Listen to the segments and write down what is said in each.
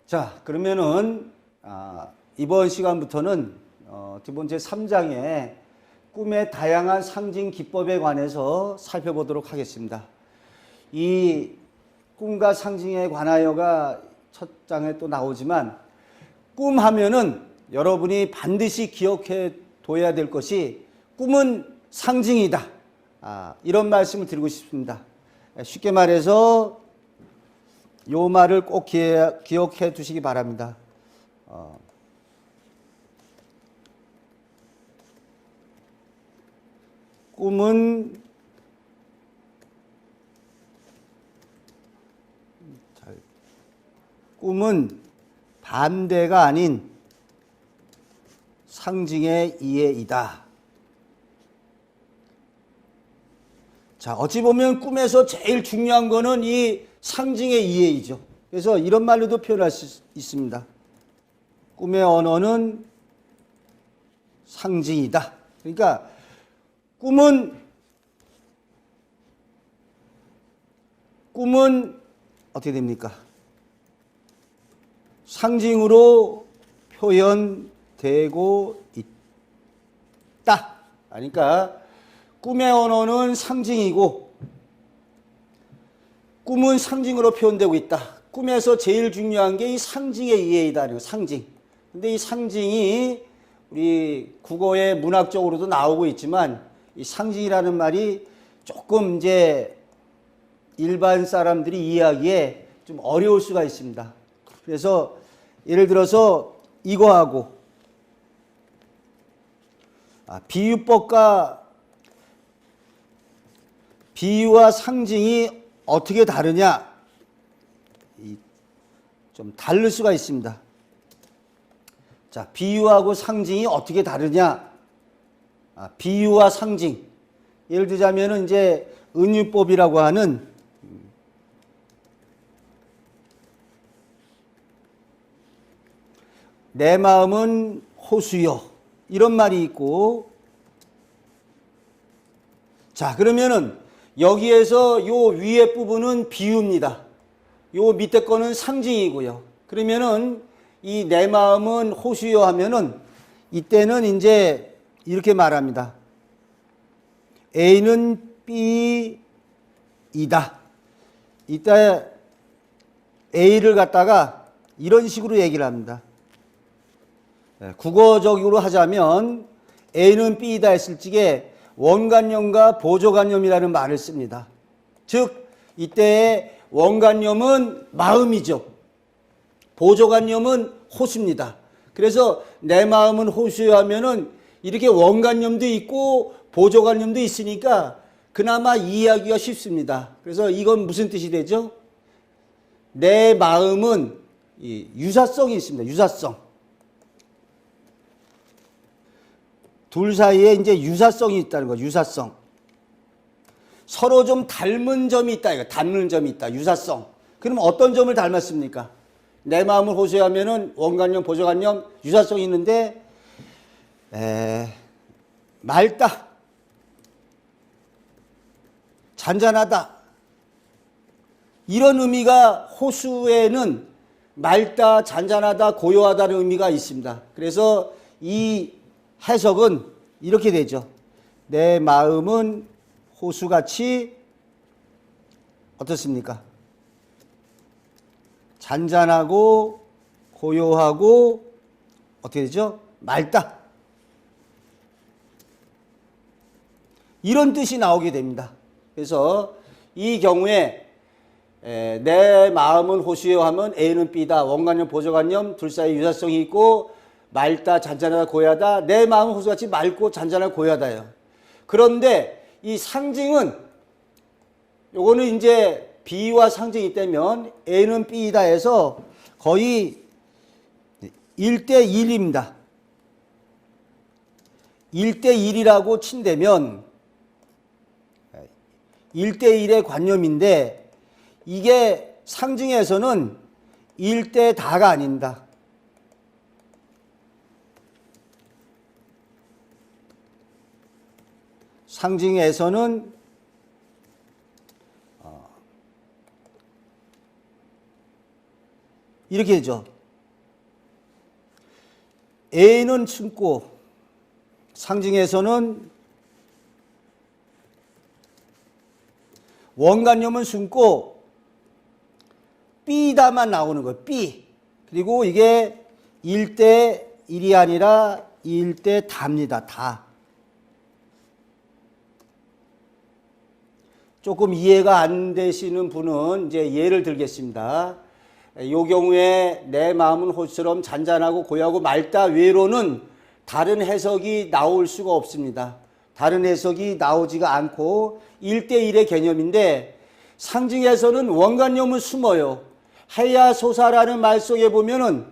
자, 그러면은 이번 시간부터는 기본 제3장의 꿈의 다양한 상징 기법에 관해서 살펴보도록 하겠습니다. 이 꿈과 상징에 관하여가 첫 장에 또 나오지만, 꿈 하면은 여러분이 반드시 기억해 둬야 될 것이 꿈은 상징이다. 이런 말씀을 드리고 싶습니다. 쉽게 말해서 요 말을 꼭 기억해 두시기 바랍니다. 꿈은 반대가 아닌 상징의 이해이다. 자, 어찌 보면 꿈에서 제일 중요한 거는 이 상징의 이해이죠. 그래서 이런 말로도 표현할 수 있습니다. 꿈의 언어는 상징이다. 그러니까 꿈은 어떻게 됩니까? 상징으로 표현되고 있다. 그러니까 꿈의 언어는 상징이고 꿈은 상징으로 표현되고 있다. 꿈에서 제일 중요한 게 이 상징의 이해이다. 상징. 근데 이 상징이 우리 국어에 문학적으로도 나오고 있지만, 이 상징이라는 말이 조금 이제 일반 사람들이 이해하기에 좀 어려울 수가 있습니다. 그래서 예를 들어서 이거하고 비유와 상징이 어떻게 다르냐? 좀 다를 수가 있습니다. 자, 비유하고 상징이 어떻게 다르냐? 비유와 상징. 예를 들자면은 이제 은유법이라고 하는 내 마음은 호수여, 이런 말이 있고, 자, 그러면은 여기에서 요 위에 부분은 비유입니다. 요 밑에 거는 상징이고요. 그러면은 이 내 마음은 호수여 하면은 이때는 이제 이렇게 말합니다. A는 B이다. 이때 A를 갖다가 이런 식으로 얘기를 합니다. 국어적으로 하자면 A는 B이다 했을 적에 원관념과 보조관념이라는 말을 씁니다. 즉 이때의 원관념은 마음이죠. 보조관념은 호수입니다. 그래서 내 마음은 호수여 하면은 이렇게 원관념도 있고 보조관념도 있으니까 그나마 이해하기가 쉽습니다. 그래서 이건 무슨 뜻이 되죠? 내 마음은 유사성이 있습니다. 유사성. 둘 사이에 이제 유사성이 있다는 거, 유사성. 서로 좀 닮은 점이 있다, 이거. 닮는 점이 있다, 유사성. 그럼 어떤 점을 닮았습니까? 내 마음을 호소하면은 원관념, 보조관념, 유사성이 있는데, 맑다, 잔잔하다. 이런 의미가 호수에는 맑다, 잔잔하다, 고요하다는 의미가 있습니다. 그래서 이 해석은 이렇게 되죠. 내 마음은 호수같이 어떻습니까? 잔잔하고 고요하고 어떻게 되죠? 맑다. 이런 뜻이 나오게 됩니다. 그래서 이 경우에 내 마음은 호수여 하면 A는 B다. 원관념, 보조관념 둘 사이 유사성이 있고 맑다, 잔잔하다, 고요하다. 내 마음은 호수같이 맑고 잔잔하고 고요하다요. 그런데 이 상징은 요거는 이제 비유와 상징이 되면 A는 B이다 해서 거의 1대1입니다. 1대1이라고 친다면 1대1의 관념인데 이게 상징에서는 1대 다가 아닙니다. 상징에서는 이렇게 되죠. A는 숨고 상징에서는 원관념은 숨고 B다만 나오는 거예요. B. 그리고 이게 1대 1이 아니라 1대 다입니다. 다. 조금 이해가 안 되시는 분은 이제 예를 들겠습니다. 이 경우에 내 마음은 호수처럼 잔잔하고 고요하고 맑다 외로는 다른 해석이 나올 수가 없습니다. 다른 해석이 나오지가 않고 1대1의 개념인데 상징에서는 원관념은 숨어요. 해야 소사라는 말 속에 보면은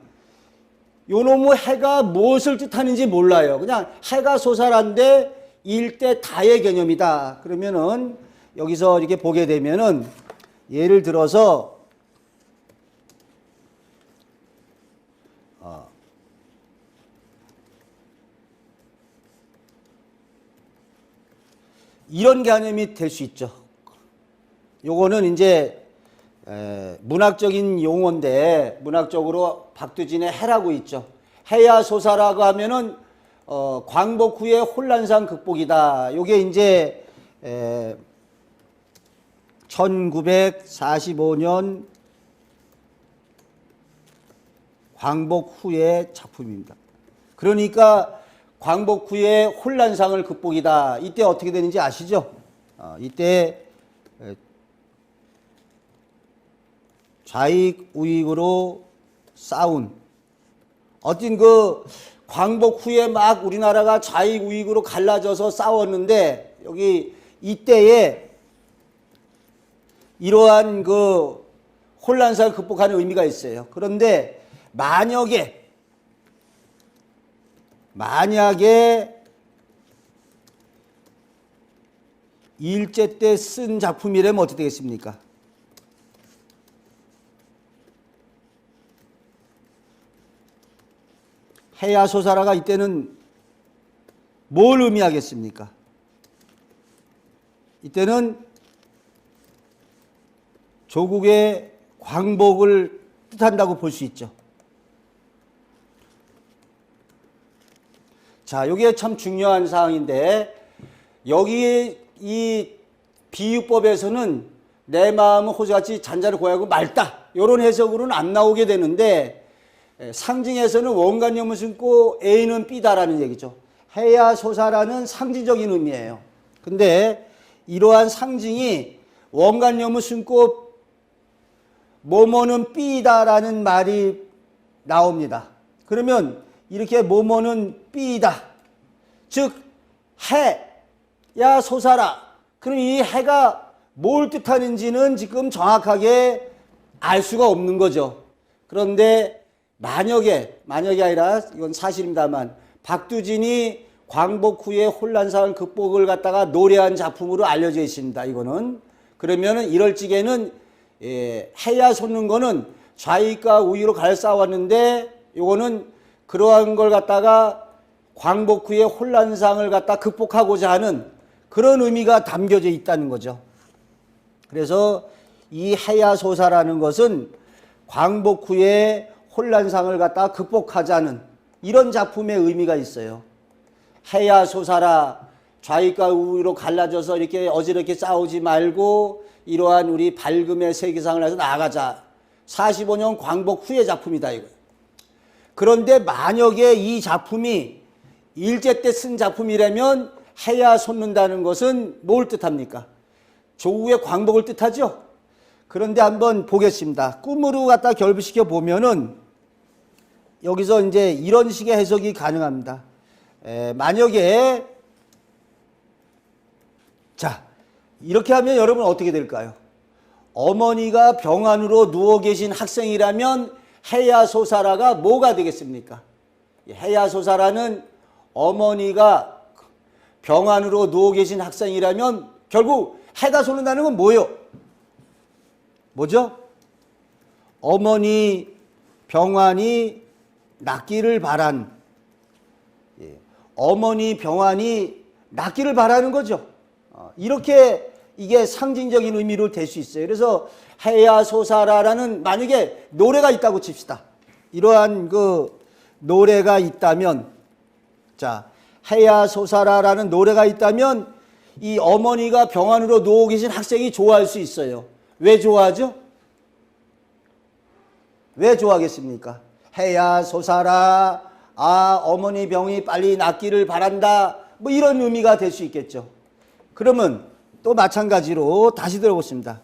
요놈의 해가 무엇을 뜻하는지 몰라요. 그냥 해가 소사란데 1대 다의 개념이다. 그러면은 여기서 이렇게 보게 되면은 예를 들어서 이런 개념이 될 수 있죠. 요거는 이제 문학적인 용어인데 문학적으로 박두진의 해라고 있죠. 해야 소사라고 하면은 광복 후의 혼란상 극복이다. 요게 이제 1945년 광복 후의 작품입니다. 그러니까 광복 후에 혼란상을 극복이다. 이때 어떻게 되는지 아시죠? 이때 좌익 우익으로 싸운 어떤 그 광복 후에 막 우리나라가 좌익 우익으로 갈라져서 싸웠는데 여기 이때에 이러한 그 혼란상을 극복하는 의미가 있어요. 그런데 만약에 일제 때 쓴 작품이라면 어떻게 되겠습니까? 해야 소사라가 이때는 뭘 의미하겠습니까? 이때는 조국의 광복을 뜻한다고 볼 수 있죠. 자, 이게 참 중요한 사항인데 여기 이 비유법에서는 내 마음은 호수같이 잔잔하고 고요하고 맑다 이런 해석으로는 안 나오게 되는데 상징에서는 원관념을 숨고 A는 B다라는 얘기죠. 해야 소사라는 상징적인 의미예요. 근데 이러한 상징이 원관념을 숨고 뭐뭐는 B다라는 말이 나옵니다. 그러면 이렇게 뭐뭐는 B다. 즉 해야 소사라. 그럼 이 해가 뭘 뜻하는지는 지금 정확하게 알 수가 없는 거죠. 그런데 만약에 아니라 이건 사실입니다만 박두진이 광복 후에 혼란상을 극복을 갖다가 노래한 작품으로 알려져 있습니다. 이거는 그러면은 이럴 적에는 해야 솟는 거는 좌익과 우익으로 갈 싸웠는데 이거는 그러한 걸 갖다가 광복 후에 혼란상을 갖다 극복하고자 하는 그런 의미가 담겨져 있다는 거죠. 그래서 이 해야 소사라는 것은 광복 후에 혼란상을 갖다 극복하자는 이런 작품의 의미가 있어요. 해야 소사라 좌익과 우익으로 갈라져서 이렇게 어지럽게 싸우지 말고 이러한 우리 밝음의 세계상을 해서 나아가자. 45년 광복 후의 작품이다 이거. 그런데 만약에 이 작품이 일제 때 쓴 작품이라면 해야 솟는다는 것은 뭘 뜻합니까? 조국의 광복을 뜻하죠? 그런데 한번 보겠습니다. 꿈으로 갖다 결부시켜 보면은 여기서 이제 이런 식의 해석이 가능합니다. 만약에 자 이렇게 하면 여러분 어떻게 될까요? 어머니가 병환으로 누워 계신 학생이라면 해야소사라가 뭐가 되겠습니까? 해야소사라는 어머니가 병환으로 누워 계신 학생이라면 결국 해가 솟는다는 건 뭐예요? 뭐죠? 어머니 병환이 낫기를 바란 어머니 병환이 낫기를 바라는 거죠. 이렇게 이게 상징적인 의미로 될 수 있어요. 그래서 해야소사라라는 만약에 노래가 있다고 칩시다. 이러한 그 노래가 있다면, 자, 해야 솟아라라는 노래가 있다면 이 어머니가 병 안으로 누워 계신 학생이 좋아할 수 있어요. 왜 좋아하죠? 왜 좋아하겠습니까? 해야 솟아라, 아, 어머니 병이 빨리 낫기를 바란다, 뭐 이런 의미가 될 수 있겠죠. 그러면 또 마찬가지로 다시 들어보겠습니다.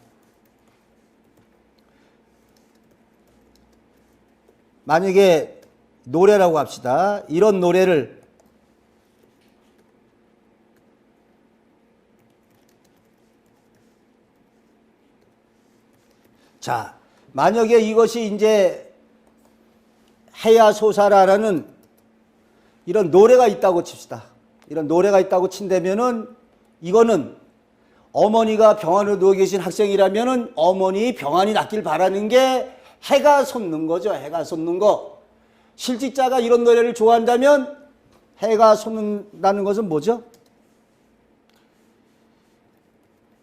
만약에 노래라고 합시다. 이런 노래를 자, 만약에 이것이 이제 해야 솟아라라는 이런 노래가 있다고 칩시다. 이런 노래가 있다고 친다면은 이거는 어머니가 병 안으로 누워 계신 학생이라면은 어머니 병안이 낫길 바라는 게 해가 솟는 거죠. 해가 솟는 거. 실직자가 이런 노래를 좋아한다면 해가 솟는다는 것은 뭐죠?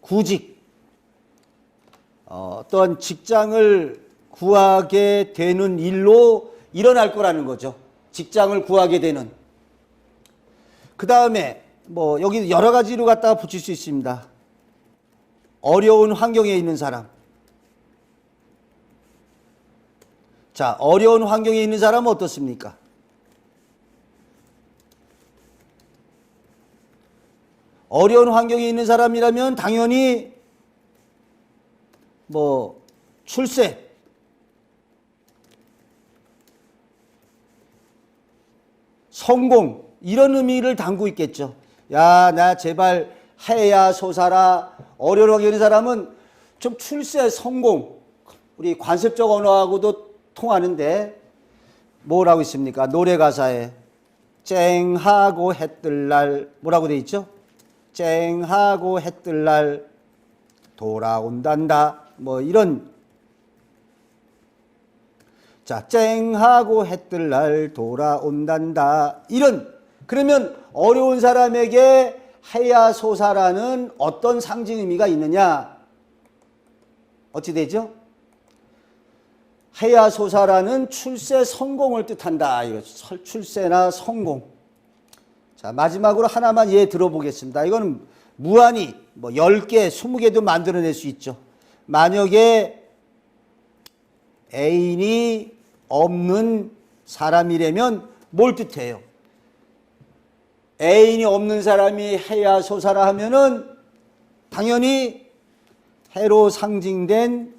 구직. 어떤 직장을 구하게 되는 일로 일어날 거라는 거죠. 직장을 구하게 되는. 그 다음에 뭐 여기 여러 가지로 갖다가 붙일 수 있습니다. 어려운 환경에 있는 사람. 자, 어려운 환경에 있는 사람은 어떻습니까? 어려운 환경에 있는 사람이라면 당연히 뭐 출세, 성공 이런 의미를 담고 있겠죠. 야, 나 제발 해야 솟아라. 어려운 환경에 있는 사람은 좀 출세, 성공, 우리 관습적 언어하고도 통하는데 뭐라고 있습니까? 노래 가사에 쨍하고 해뜰날 뭐라고 돼 있죠? 쨍하고 해뜰날 돌아온단다. 뭐 이런, 자, 쨍하고 해뜰날 돌아온단다. 이런, 그러면 어려운 사람에게 해야 솟아라는 어떤 상징 의미가 있느냐? 어찌 되죠? 해야 솟아라는 출세 성공을 뜻한다. 이거 출세나 성공. 자, 마지막으로 하나만 예 들어보겠습니다. 이거는 무한히 뭐 10개, 20개도 만들어낼 수 있죠. 만약에 애인이 없는 사람이라면 뭘 뜻해요? 애인이 없는 사람이 해야 솟아라 하면은 당연히 해로 상징된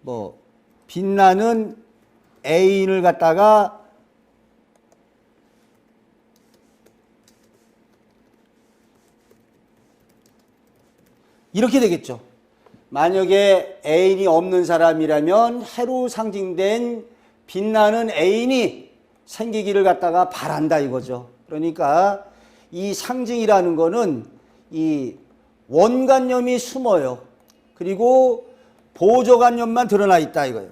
뭐 빛나는 애인을 갖다가 이렇게 되겠죠. 만약에 애인이 없는 사람이라면 해로 상징된 빛나는 애인이 생기기를 갖다가 바란다 이거죠. 그러니까 이 상징이라는 거는 이 원관념이 숨어요. 그리고 보조관념만 드러나 있다 이거예요.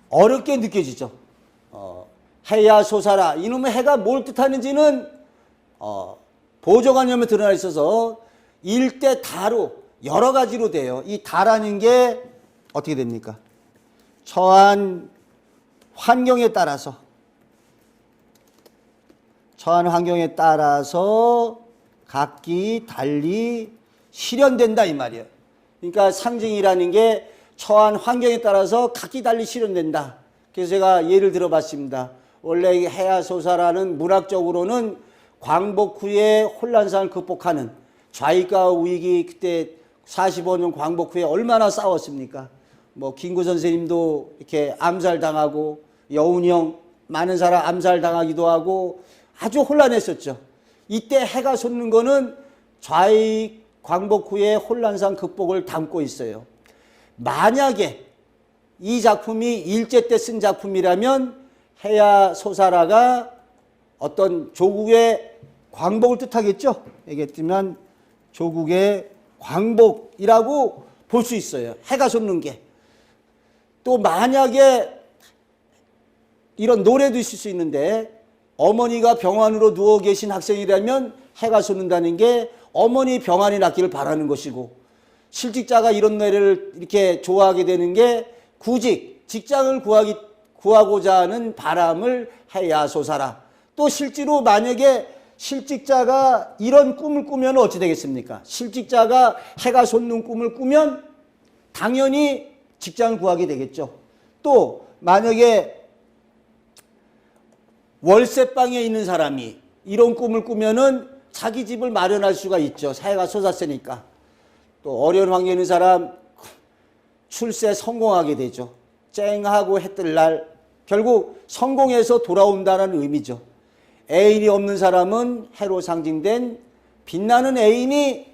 어렵게 느껴지죠. 해야 솟아라. 이놈의 해가 뭘 뜻하는지는 보조관념에 드러나 있어서 일대 다로 여러 가지로 돼요. 이 다라는 게 어떻게 됩니까? 처한 환경에 따라서 각기 달리 실현된다 이 말이에요. 그러니까 상징이라는 게 처한 환경에 따라서 각기 달리 실현된다. 그래서 제가 예를 들어봤습니다. 원래 해야 솟아라는 문학적으로는 광복 후에 혼란상을 극복하는 좌익과 우익이 그때 45년 광복 후에 얼마나 싸웠습니까? 뭐 김구 선생님도 이렇게 암살당하고 여운이 형 많은 사람 암살당하기도 하고 아주 혼란했었죠. 이때 해가 솟는 거는 좌익 광복 후에 혼란상 극복을 담고 있어요. 만약에 이 작품이 일제 때 쓴 작품이라면 해야 솟아라가 어떤 조국의 광복을 뜻하겠죠. 얘기했지만 조국의 광복이라고 볼 수 있어요. 해가 솟는 게. 또 만약에 이런 노래도 있을 수 있는데 어머니가 병환으로 누워 계신 학생이라면 해가 솟는다는 게 어머니 병환이 낫기를 바라는 것이고, 실직자가 이런 노래를 이렇게 좋아하게 되는 게 구직, 직장을 구하고자 하는 바람을 해야소사라. 또 실제로 만약에 실직자가 이런 꿈을 꾸면 어찌 되겠습니까? 실직자가 해가 솟는 꿈을 꾸면 당연히 직장을 구하게 되겠죠. 또 만약에 월세방에 있는 사람이 이런 꿈을 꾸면은 자기 집을 마련할 수가 있죠. 사회가 솟았으니까. 또 어려운 환경에 있는 사람 출세 성공하게 되죠. 쨍하고 해 뜰 날 결국 성공해서 돌아온다는 의미죠. 애인이 없는 사람은 해로 상징된 빛나는 애인이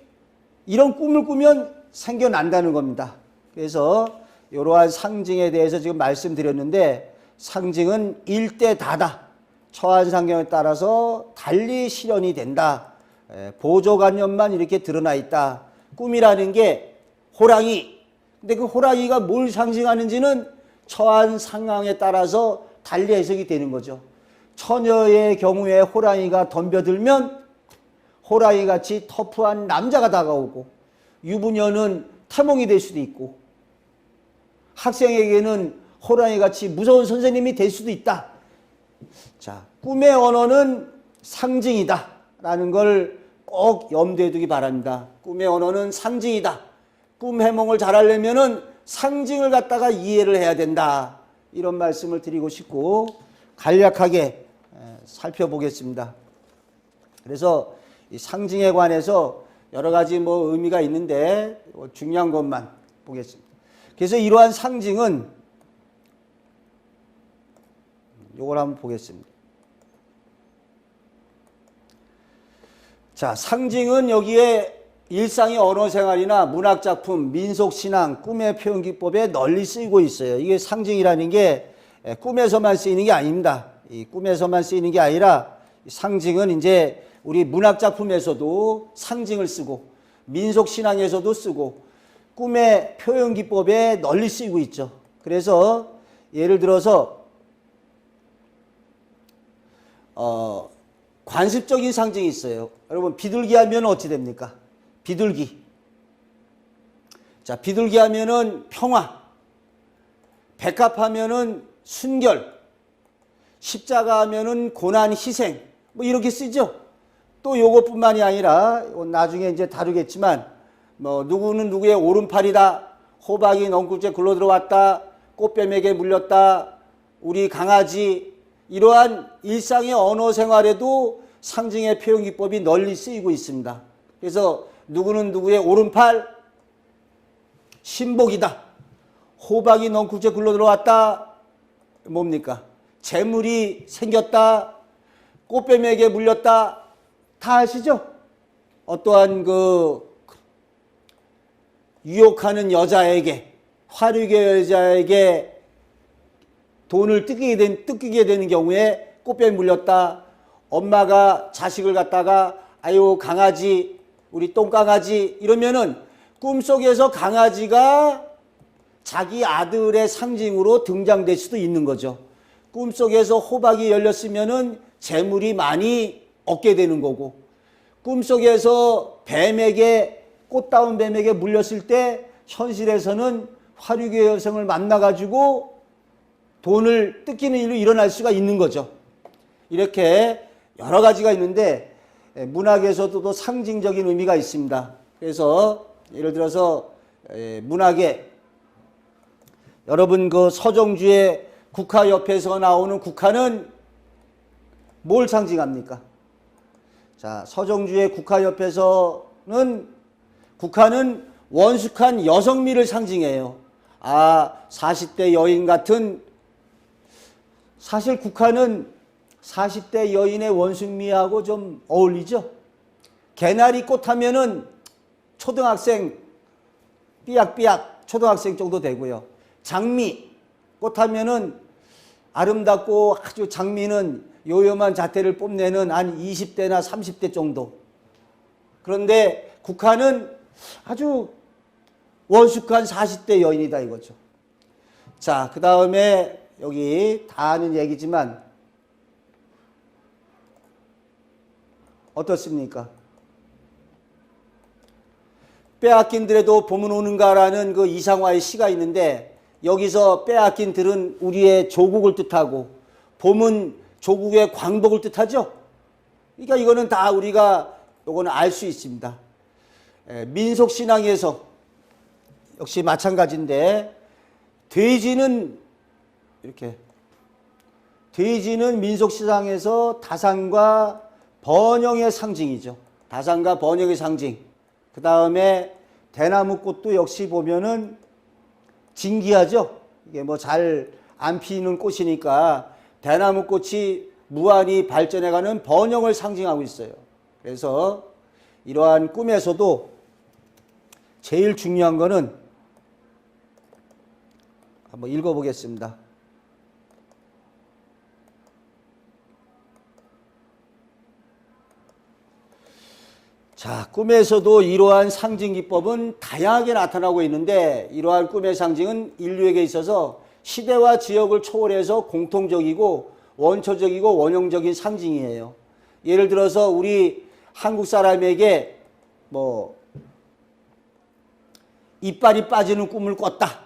이런 꿈을 꾸면 생겨난다는 겁니다. 그래서 이러한 상징에 대해서 지금 말씀드렸는데 상징은 일대다다. 처한 상경에 따라서 달리 실현이 된다. 보조관념만 이렇게 드러나 있다. 꿈이라는 게 호랑이. 근데 그 호랑이가 뭘 상징하는지는 처한 상황에 따라서 달리 해석이 되는 거죠. 처녀의 경우에 호랑이가 덤벼들면 호랑이같이 터프한 남자가 다가오고, 유부녀는 태몽이 될 수도 있고, 학생에게는 호랑이같이 무서운 선생님이 될 수도 있다. 자, 꿈의 언어는 상징이다 라는 걸 꼭 염두에 두기 바랍니다. 꿈의 언어는 상징이다. 꿈 해몽을 잘하려면은 상징을 갖다가 이해를 해야 된다. 이런 말씀을 드리고 싶고 간략하게 살펴보겠습니다. 그래서 이 상징에 관해서 여러 가지 의미가 있는데 중요한 것만 보겠습니다. 그래서 이러한 상징은 요걸 한번 보겠습니다. 자, 상징은 여기에 일상의 언어생활이나 문학작품, 민속신앙, 꿈의 표현기법에 널리 쓰이고 있어요. 이게 상징이라는 게 꿈에서만 쓰이는 게 아닙니다. 이 꿈에서만 쓰이는 게 아니라 상징은 이제 우리 문학작품에서도 상징을 쓰고 민속신앙에서도 쓰고 꿈의 표현기법에 널리 쓰이고 있죠. 그래서 예를 들어서 관습적인 상징이 있어요. 여러분 비둘기 하면 어찌 됩니까? 비둘기. 자, 비둘기 하면은 평화, 백합 하면은 순결, 십자가 하면은 고난, 희생, 이렇게 쓰죠. 또 요것뿐만이 아니라 나중에 이제 다루겠지만 누구는 누구의 오른팔이다, 호박이 넝쿨째 굴러 들어왔다, 꽃뱀에게 물렸다, 우리 강아지, 이러한 일상의 언어 생활에도 상징의 표현 기법이 널리 쓰이고 있습니다. 그래서 누구는 누구의 오른팔, 신복이다, 호박이 넝쿨째 굴러 들어왔다, 뭡니까? 재물이 생겼다, 꽃뱀에게 물렸다, 다 아시죠? 어떠한 유혹하는 여자에게, 화류계 여자에게 돈을 뜯기게 되는 경우에 꽃뱀 물렸다, 엄마가 자식을 갖다가 아유 강아지, 우리 똥강아지 이러면은 꿈속에서 강아지가 자기 아들의 상징으로 등장될 수도 있는 거죠. 꿈속에서 호박이 열렸으면은 재물이 많이 얻게 되는 거고, 꿈속에서 뱀에게, 꽃다운 뱀에게 물렸을 때 현실에서는 화류계 여성을 만나가지고 돈을 뜯기는 일이 일어날 수가 있는 거죠. 이렇게 여러 가지가 있는데 문학에서도 또 상징적인 의미가 있습니다. 그래서 예를 들어서 문학에 여러분 서정주의 국화 옆에서 나오는 국화는 뭘 상징합니까? 자, 서정주의 국화 옆에서는 국화는 원숙한 여성미를 상징해요. 40대 여인 같은, 사실 국화는 40대 여인의 원숙미하고 좀 어울리죠. 개나리 꽃 하면은 초등학생, 삐약삐약 초등학생 정도 되고요. 장미 꽃 하면은 아름답고 아주 장미는 요염한 자태를 뽐내는 한 20대나 30대 정도. 그런데 국화는 아주 원숙한 40대 여인이다 이거죠. 자, 그 다음에 여기 다 아는 얘기지만 어떻습니까? 빼앗긴들에도 봄은 오는가라는 이상화의 시가 있는데 여기서 빼앗긴 들은 우리의 조국을 뜻하고 봄은 조국의 광복을 뜻하죠. 그러니까 이거는 다 우리가 요거는 알 수 있습니다. 민속신앙에서 역시 마찬가지인데 돼지는 이렇게 돼지는 민속신앙에서 다산과 번영의 상징이죠. 다산과 번영의 상징. 그 다음에 대나무꽃도 역시 보면은 진기하죠. 이게 뭐 잘 안 피는 꽃이니까 대나무꽃이 무한히 발전해가는 번영을 상징하고 있어요. 그래서 이러한 꿈에서도 제일 중요한 거는 한번 읽어보겠습니다. 자, 꿈에서도 이러한 상징 기법은 다양하게 나타나고 있는데 이러한 꿈의 상징은 인류에게 있어서 시대와 지역을 초월해서 공통적이고 원초적이고 원형적인 상징이에요. 예를 들어서 우리 한국 사람에게 뭐 이빨이 빠지는 꿈을 꿨다.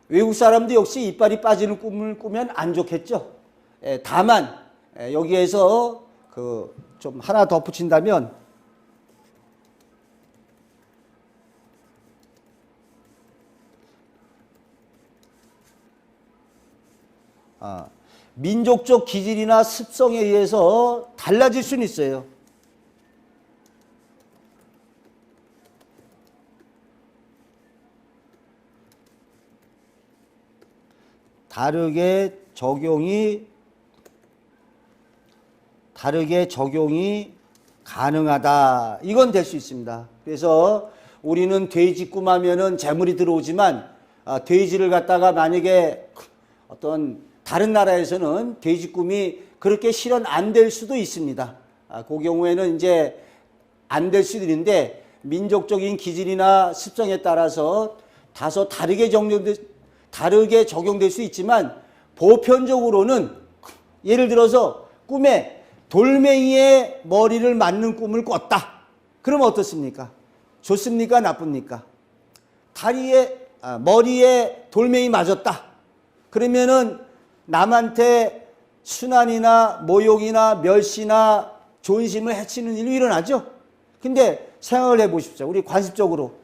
외국 사람도 역시 이빨이 빠지는 꿈을 꾸면 안 좋겠죠. 다만 여기에서 좀 하나 덧붙인다면 민족적 기질이나 습성에 의해서 달라질 수는 있어요. 다르게 적용이 가능하다. 이건 될 수 있습니다. 그래서 우리는 돼지 꿈하면은 재물이 들어오지만 돼지를 갖다가 만약에 어떤 다른 나라에서는 돼지 꿈이 그렇게 실현 안 될 수도 있습니다. 그 경우에는 이제 안 될 수도 있는데 민족적인 기질이나 습성에 따라서 다소 다르게 적용될 수 있지만 보편적으로는 예를 들어서 꿈에 돌멩이의 머리를 맞는 꿈을 꿨다. 그러면 어떻습니까? 좋습니까? 나쁩니까? 머리에 돌멩이 맞았다. 그러면은 남한테 순환이나 모욕이나 멸시나 존심을 해치는 일이 일어나죠. 근데 생각을 해보십시오. 우리 관습적으로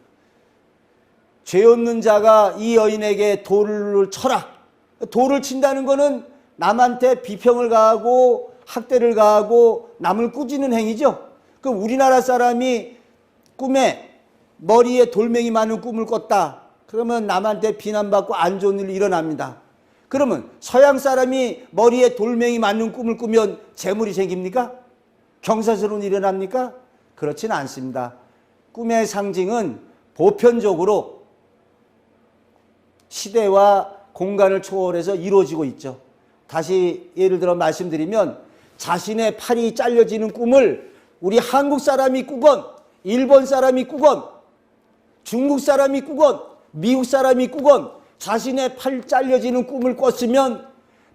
죄 없는 자가 이 여인에게 돌을 쳐라. 돌을 친다는 거는 남한테 비평을 가하고 학대를 가하고 남을 꾸짖는 행위죠. 그럼 우리나라 사람이 꿈에 머리에 돌멩이 많은 꿈을 꿨다. 그러면 남한테 비난받고 안 좋은 일이 일어납니다. 그러면 서양 사람이 머리에 돌멩이 맞는 꿈을 꾸면 재물이 생깁니까? 경사스러운 일이 일어납니까? 그렇지는 않습니다. 꿈의 상징은 보편적으로 시대와 공간을 초월해서 이루어지고 있죠. 다시 예를 들어 말씀드리면 자신의 팔이 잘려지는 꿈을 우리 한국 사람이 꾸건 일본 사람이 꾸건 중국 사람이 꾸건 미국 사람이 꾸건 자신의 팔 잘려지는 꿈을 꿨으면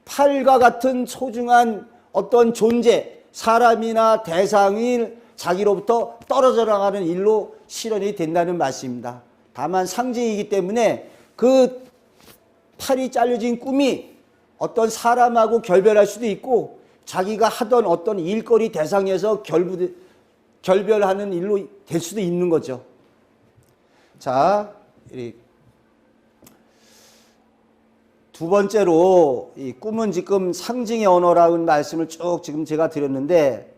팔과 같은 소중한 어떤 존재, 사람이나 대상이 자기로부터 떨어져 나가는 일로 실현이 된다는 말씀입니다. 다만 상징이기 때문에 그 팔이 잘려진 꿈이 어떤 사람하고 결별할 수도 있고 자기가 하던 어떤 일거리 대상에서 결별하는 일로 될 수도 있는 거죠. 자, 두 번째로 이 꿈은 지금 상징의 언어라는 말씀을 쭉 지금 제가 드렸는데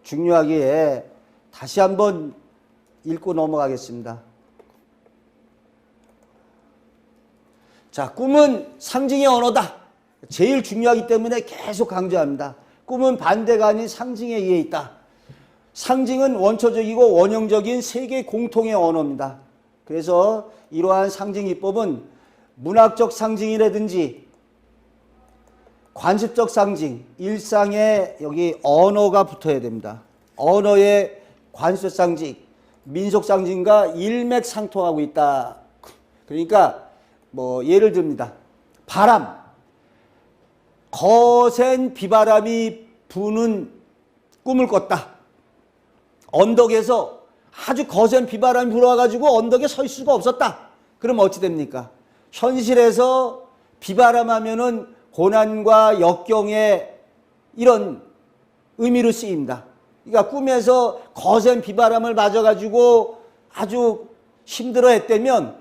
중요하기에 다시 한번 읽고 넘어가겠습니다. 자, 꿈은 상징의 언어다. 제일 중요하기 때문에 계속 강조합니다. 꿈은 반대가 아닌 상징에 의해 있다. 상징은 원초적이고 원형적인 세계 공통의 언어입니다. 그래서 이러한 상징 기법은 문학적 상징이라든지 관습적 상징, 일상에 여기 언어가 붙어야 됩니다. 언어의 관습적 상징, 민속 상징과 일맥상통하고 있다. 그러니까 뭐 예를 듭니다. 바람, 거센 비바람이 부는 꿈을 꿨다. 언덕에서 아주 거센 비바람이 불어와가지고 언덕에 설 수가 없었다. 그럼 어찌 됩니까? 현실에서 비바람하면은 고난과 역경의 이런 의미로 쓰입니다. 그러니까 꿈에서 거센 비바람을 맞아가지고 아주 힘들어했다면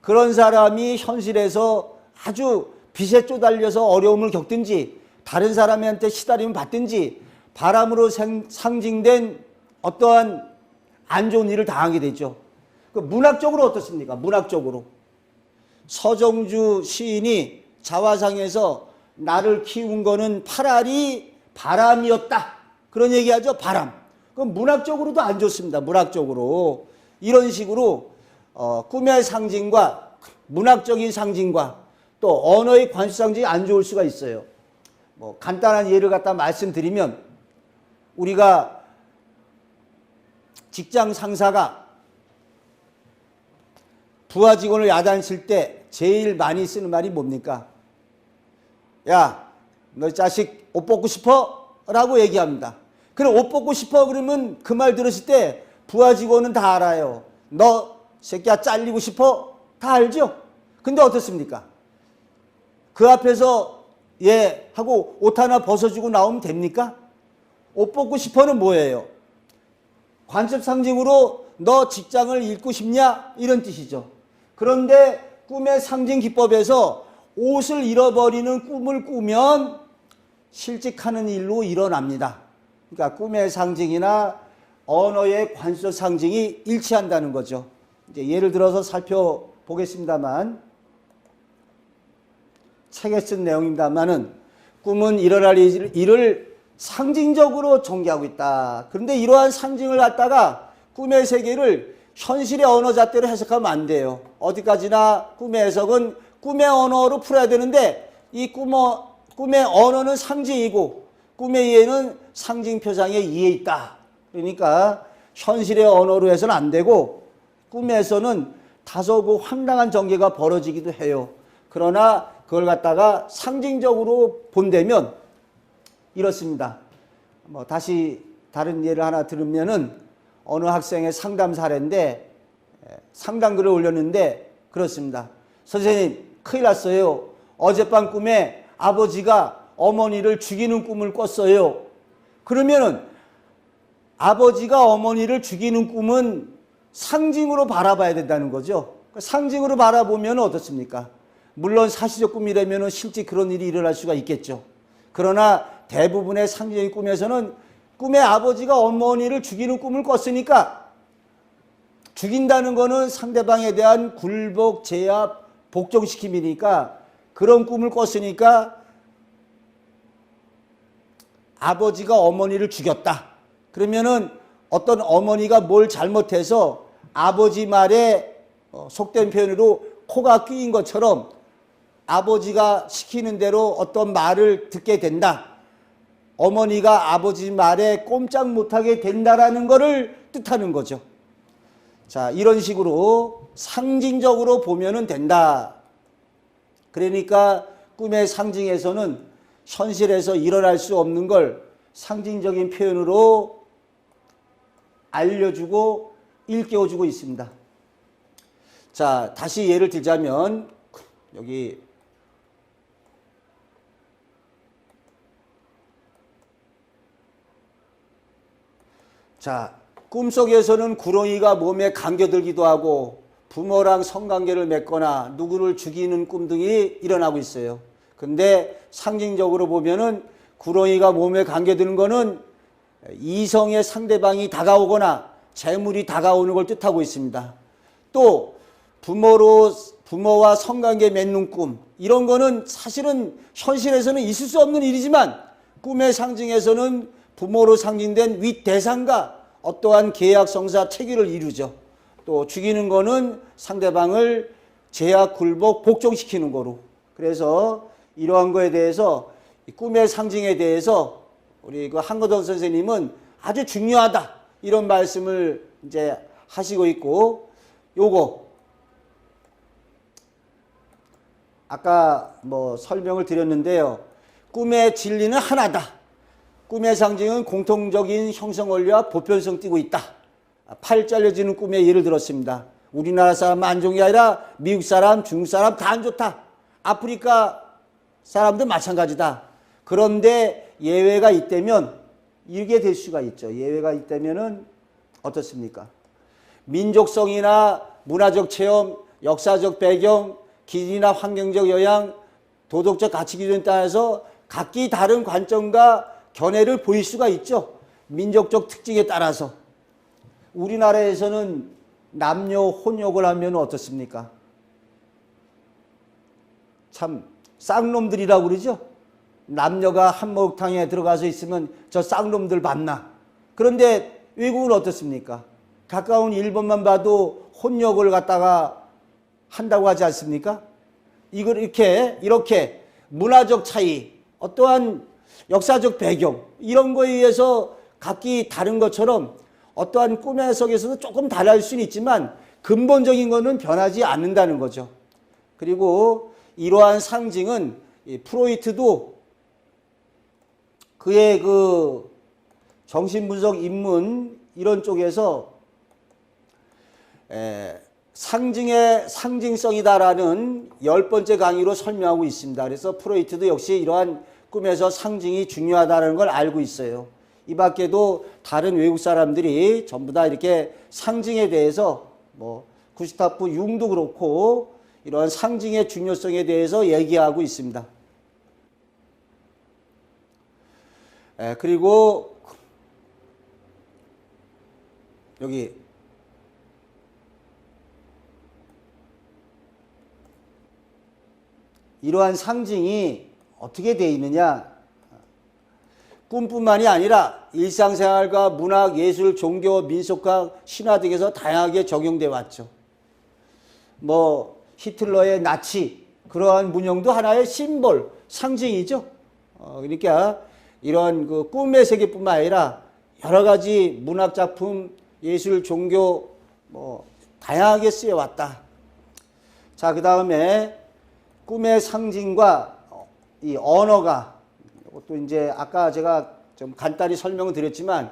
그런 사람이 현실에서 아주 빛에 쪼달려서 어려움을 겪든지 다른 사람한테 시달림을 받든지 바람으로 상징된 어떠한 안 좋은 일을 당하게 되죠. 문학적으로 어떻습니까? 문학적으로 서정주 시인이 자화상에서 나를 키운 거는 파랄이 바람이었다. 그런 얘기하죠. 바람. 그럼 문학적으로도 안 좋습니다. 문학적으로. 이런 식으로 꿈의 상징과 문학적인 상징과 또 언어의 관수 상징이 안 좋을 수가 있어요. 뭐 간단한 예를 갖다 말씀드리면 우리가 직장 상사가 부하 직원을 야단칠 때 제일 많이 쓰는 말이 뭡니까? 야, 너 자식 옷 벗고 싶어? 라고 얘기합니다. 그럼 옷 벗고 싶어 그러면 그 말 들었을 때 부하 직원은 다 알아요. 너 새끼야 잘리고 싶어? 다 알죠? 근데 어떻습니까? 그 앞에서 예 하고 옷 하나 벗어주고 나오면 됩니까? 옷 벗고 싶어는 뭐예요? 관습 상징으로 너 직장을 잃고 싶냐? 이런 뜻이죠. 그런데 꿈의 상징 기법에서 옷을 잃어버리는 꿈을 꾸면 실직하는 일로 일어납니다. 그러니까 꿈의 상징이나 언어의 관수 상징이 일치한다는 거죠. 이제 예를 들어서 살펴보겠습니다만 책에 쓴 내용입니다만은 꿈은 일어날 일을 상징적으로 전개하고 있다. 그런데 이러한 상징을 갖다가 꿈의 세계를 현실의 언어 잣대로 해석하면 안 돼요. 어디까지나 꿈의 해석은 꿈의 언어로 풀어야 되는데 이 꿈의 언어는 상징이고 꿈의 이해는 상징 표상의 이해에 있다. 그러니까 현실의 언어로 해서는 안 되고 꿈에서는 다소 황당한 전개가 벌어지기도 해요. 그러나 그걸 갖다가 상징적으로 본다면 이렇습니다. 뭐 다시 다른 예를 하나 들으면은 어느 학생의 상담 사례인데 상담글을 올렸는데 그렇습니다. 선생님 큰일 났어요. 어젯밤 꿈에 아버지가 어머니를 죽이는 꿈을 꿨어요. 그러면은 아버지가 어머니를 죽이는 꿈은 상징으로 바라봐야 된다는 거죠. 상징으로 바라보면 어떻습니까? 물론 사실적 꿈이라면 실제 그런 일이 일어날 수가 있겠죠. 그러나 대부분의 상징적인 꿈에서는 꿈에 아버지가 어머니를 죽이는 꿈을 꿨으니까 죽인다는 거는 상대방에 대한 굴복, 제압, 복종시킴이니까 그런 꿈을 꿨으니까 아버지가 어머니를 죽였다. 그러면은 어떤 어머니가 뭘 잘못해서 아버지 말에 속된 표현으로 코가 끼인 것처럼 아버지가 시키는 대로 어떤 말을 듣게 된다. 어머니가 아버지 말에 꼼짝 못하게 된다라는 것을 뜻하는 거죠. 자, 이런 식으로 상징적으로 보면은 된다. 그러니까 꿈의 상징에서는 현실에서 일어날 수 없는 걸 상징적인 표현으로 알려주고 일깨워주고 있습니다. 자, 다시 예를 들자면 여기 자, 꿈속에서는 구렁이가 몸에 감겨들기도 하고 부모랑 성관계를 맺거나 누구를 죽이는 꿈 등이 일어나고 있어요. 근데 상징적으로 보면은 구렁이가 몸에 감겨드는 거는 이성의 상대방이 다가오거나 재물이 다가오는 걸 뜻하고 있습니다. 또 부모와 성관계 맺는 꿈 이런 거는 사실은 현실에서는 있을 수 없는 일이지만 꿈의 상징에서는 부모로 상징된 윗대상과 어떠한 계약 성사 체계를 이루죠. 또 죽이는 거는 상대방을 제약, 굴복, 복종시키는 거로. 그래서 이러한 거에 대해서 꿈의 상징에 대해서 우리 그 한거덕 선생님은 아주 중요하다 이런 말씀을 이제 하시고 있고 요거 아까 뭐 설명을 드렸는데요. 꿈의 진리는 하나다. 꿈의 상징은 공통적인 형성 원리와 보편성 띠고 있다. 팔 잘려지는 꿈에 예를 들었습니다. 우리나라 사람 안 좋은 게 아니라 미국 사람, 중국 사람 다 안 좋다. 아프리카 사람도 마찬가지다. 그런데 예외가 있다면 이게 될 수가 있죠. 예외가 있다면은 어떻습니까? 민족성이나 문화적 체험, 역사적 배경, 기질이나 환경적 영향, 도덕적 가치 기준에 따라서 각기 다른 관점과 견해를 보일 수가 있죠. 민족적 특징에 따라서. 우리나라에서는 남녀 혼욕을 하면 어떻습니까? 참 쌍놈들이라고 그러죠. 남녀가 한 목욕탕에 들어가서 있으면 저 쌍놈들 봤나. 그런데 외국은 어떻습니까? 가까운 일본만 봐도 혼욕을 갖다가 한다고 하지 않습니까? 이걸 이렇게 문화적 차이, 어떠한 역사적 배경 이런 거에 의해서 각기 다른 것처럼 어떠한 꿈의 해석에서도 조금 달라질 수는 있지만 근본적인 거는 변하지 않는다는 거죠. 그리고 이러한 상징은 프로이트도 그의 그 정신분석 입문 이런 쪽에서 상징의 상징성이다라는 10번째 강의로 설명하고 있습니다. 그래서 프로이트도 역시 이러한 꿈에서 상징이 중요하다는 걸 알고 있어요. 이 밖에도 다른 외국 사람들이 전부 다 이렇게 상징에 대해서 뭐 구스타프 융도 그렇고 이러한 상징의 중요성에 대해서 얘기하고 있습니다. 그리고 여기 이러한 상징이 어떻게 되어 있느냐. 꿈뿐만이 아니라 일상생활과 문학, 예술, 종교, 민속학, 신화 등에서 다양하게 적용돼 왔죠. 뭐 히틀러의 나치 그러한 문형도 하나의 심볼, 상징이죠. 그러니까 이런 그 꿈의 세계뿐만 아니라 여러 가지 문학 작품, 예술, 종교 뭐 다양하게 쓰여 왔다. 자, 그다음에 꿈의 상징과 이 언어가 또 이제 아까 제가 좀 간단히 설명을 드렸지만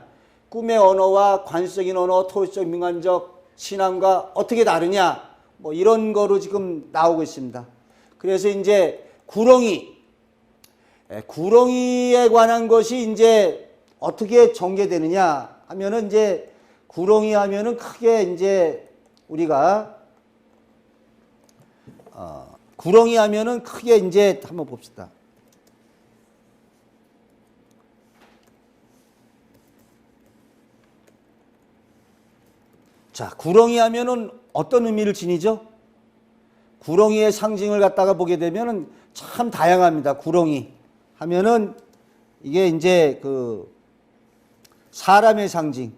꿈의 언어와 관습적인 언어, 토의적, 민간적 신앙과 어떻게 다르냐 뭐 이런 거로 지금 나오고 있습니다. 그래서 이제 구렁이에 관한 것이 이제 어떻게 전개되느냐 하면은 이제 구렁이 하면은 크게 이제 우리가 구렁이 하면은 크게 이제 한번 봅시다. 자, 구렁이 하면은 어떤 의미를 지니죠? 구렁이의 상징을 갖다가 보게 되면은 참 다양합니다. 구렁이 하면은 이게 이제 그 사람의 상징,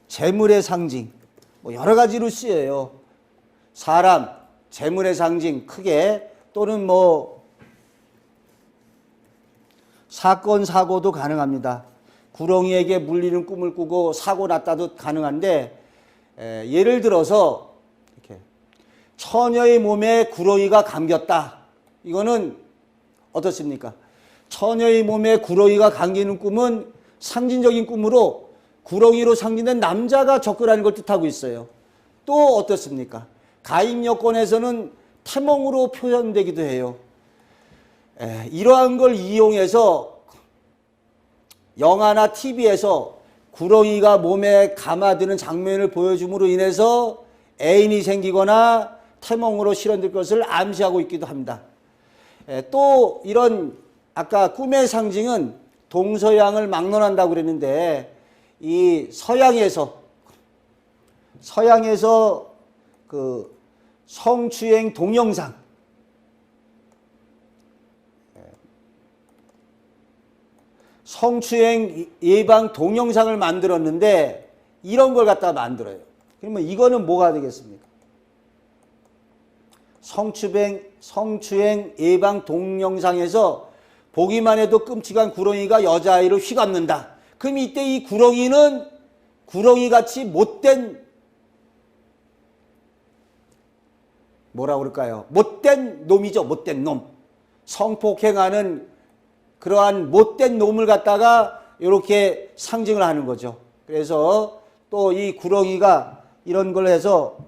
재물의 상징, 뭐 여러 가지로 쓰여요. 사람, 재물의 상징 크게 또는 뭐 사건, 사고도 가능합니다. 구렁이에게 물리는 꿈을 꾸고 사고 났다도 가능한데 예를 들어서 이렇게 처녀의 몸에 구렁이가 감겼다. 이거는 어떻습니까? 처녀의 몸에 구렁이가 감기는 꿈은 상징적인 꿈으로 구렁이로 상징된 남자가 접근하는 걸 뜻하고 있어요. 또 어떻습니까? 가임 여건에서는 태몽으로 표현되기도 해요. 이러한 걸 이용해서 영화나 TV에서 구렁이가 몸에 감아드는 장면을 보여줌으로 인해서 애인이 생기거나 태몽으로 실현될 것을 암시하고 있기도 합니다. 또 이런 아까 꿈의 상징은 동서양을 막론한다고 그랬는데 이 서양에서 그 성추행 동영상 성추행 예방 동영상을 만들었는데 이런 걸 갖다 만들어요. 그러면 이거는 뭐가 되겠습니까? 성추행 예방 동영상에서 보기만 해도 끔찍한 구렁이가 여자아이를 휘감는다. 그럼 이때 이 구렁이는 구렁이같이 못된 뭐라고 그럴까요? 못된 놈이죠. 못된 놈. 성폭행하는 그러한 못된 놈을 갖다가 이렇게 상징을 하는 거죠. 그래서 또 이 구렁이가 이런 걸 해서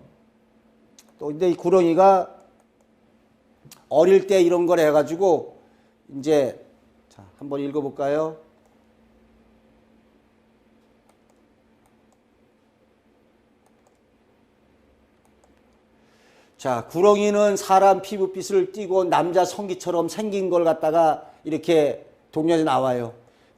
또 근데 이 구렁이가 어릴 때 이런 걸 해가지고 이제 자 한번 읽어볼까요? 자, 구렁이는 사람 피부빛을 띠고 남자 성기처럼 생긴 걸 갖다가 이렇게 동료에서 나와요.